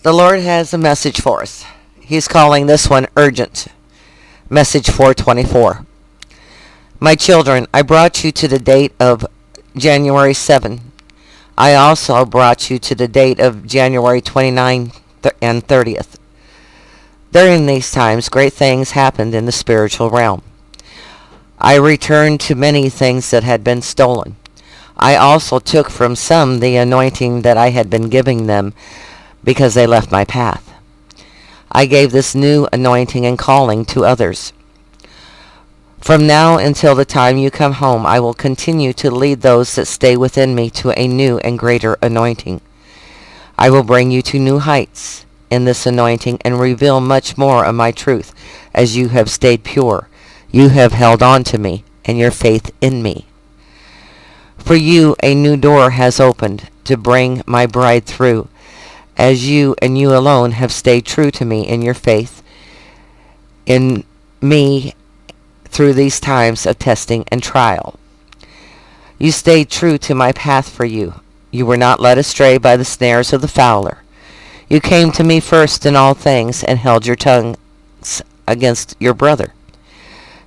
The Lord has a message for us. He's calling this one urgent. Message 424. My children, I brought you to the date of January 7. I also brought you to the date of January 29 and 30th. During these times, great things happened in the spiritual realm. I returned to many things that had been stolen. I also took from some the anointing that I had been giving them because they left my path. I gave this new anointing and calling to others. From now until the time you come home, I will continue to lead those that stay within me to a new and greater anointing. I will bring you to new heights in this anointing and reveal much more of my truth as you have stayed pure. You have held on to me and your faith in me. For you, a new door has opened to bring my bride through, as you and you alone have stayed true to me in your faith in me through these times of testing and trial. You stayed true to my path for you. You were not led astray by the snares of the fowler. You came to me first in all things and held your tongues against your brother.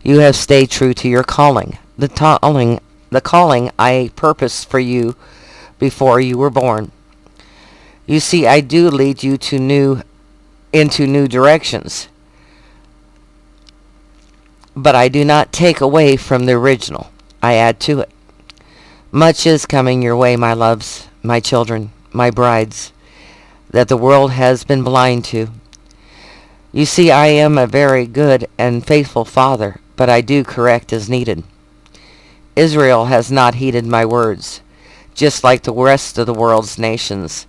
You have stayed true to your calling, the calling I purposed for you before you were born. You see, I do lead you into new directions, but I do not take away from the original. I add to it. Much is coming your way, my loves, my children, my brides, that the world has been blind to. You see, I am a very good and faithful father, but I do correct as needed. Israel has not heeded my words, just like the rest of the world's nations,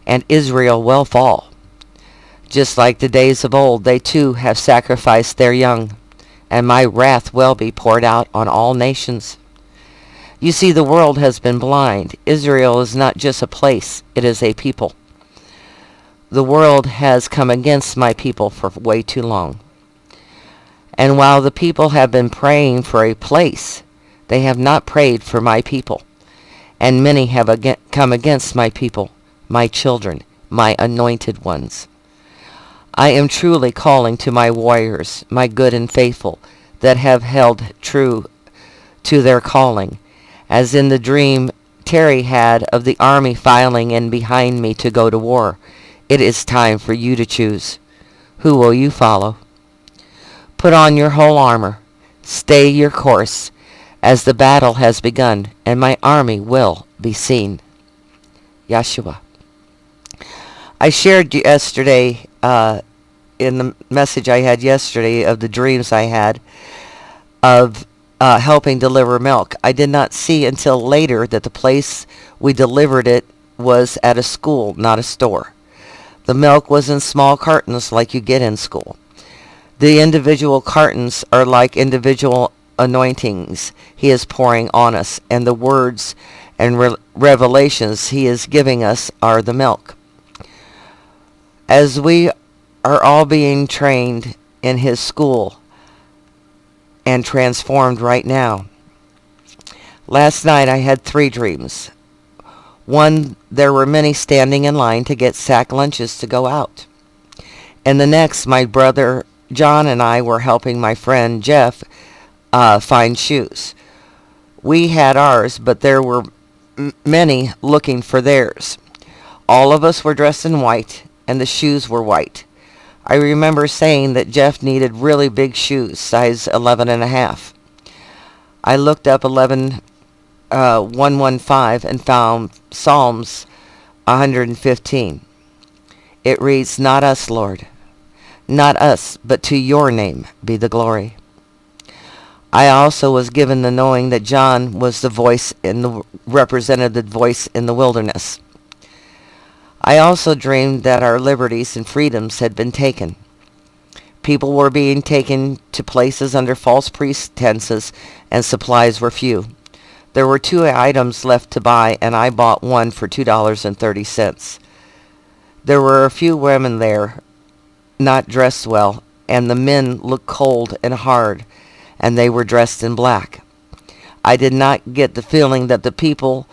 and Israel will fall. Just like the days of old, they too have sacrificed their young, and my wrath will be poured out on all nations. You see, the world has been blind. Israel is not just a place, it is a people. The world has come against my people for way too long. And while the people have been praying for a place, they have not prayed for my people. And many have come against my people, my children, my anointed ones. I am truly calling to my warriors, my good and faithful, that have held true to their calling, as in the dream Terry had of the army filing in behind me to go to war. It is time for you to choose. Who will you follow? Put on your whole armor. Stay your course, as the battle has begun, and my army will be seen. Yeshua. I shared yesterday, in the message I had yesterday of the dreams I had of helping deliver milk. I did not see until later that the place we delivered it was at a school, not a store. The milk was in small cartons like you get in school. The individual cartons are like individual anointings he is pouring on us, and the words and revelations he is giving us are the milk. As we are all being trained in his school and transformed right now. Last night I had 3 dreams. One, there were many standing in line to get sack lunches to go out. And the next, my brother John and I were helping my friend Jeff find shoes. We had ours, but there were many looking for theirs. All of us were dressed in white, and the shoes were white. I remember saying that Jeff needed really big shoes, size 11 and a half. I looked up 115 and found Psalms 115. It reads, "Not us, Lord, not us, but to your name be the glory." I also was given the knowing that John was the voice represented the voice in the wilderness. I also dreamed that our liberties and freedoms had been taken. People were being taken to places under false pretenses, and supplies were few. There were 2 items left to buy, and I bought one for $2.30. There were a few women there, not dressed well, and the men looked cold and hard, and they were dressed in black. I did not get the feeling that the people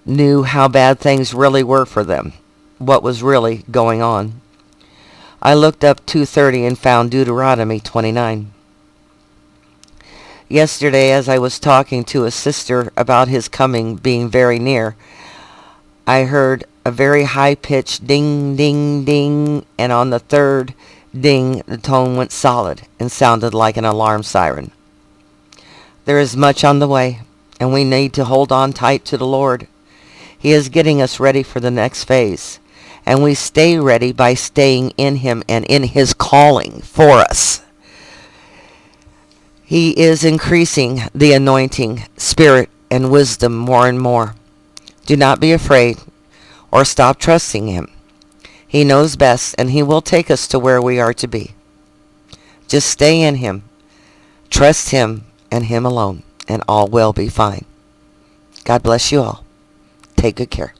knew how bad things really were for them, what was really going on. I looked up 2:30 and found Deuteronomy 29. Yesterday, as I was talking to a sister about his coming being very near, I heard a very high-pitched ding, ding, ding, and on the third ding, the tone went solid and sounded like an alarm siren. There is much on the way, and we need to hold on tight to the Lord. He is getting us ready for the next phase, and we stay ready by staying in Him and in His calling for us. He is increasing the anointing, spirit, and wisdom more and more. Do not be afraid or stop trusting Him. He knows best, and He will take us to where we are to be. Just stay in Him, trust Him and Him alone, and all will be fine. God bless you all. Take good care.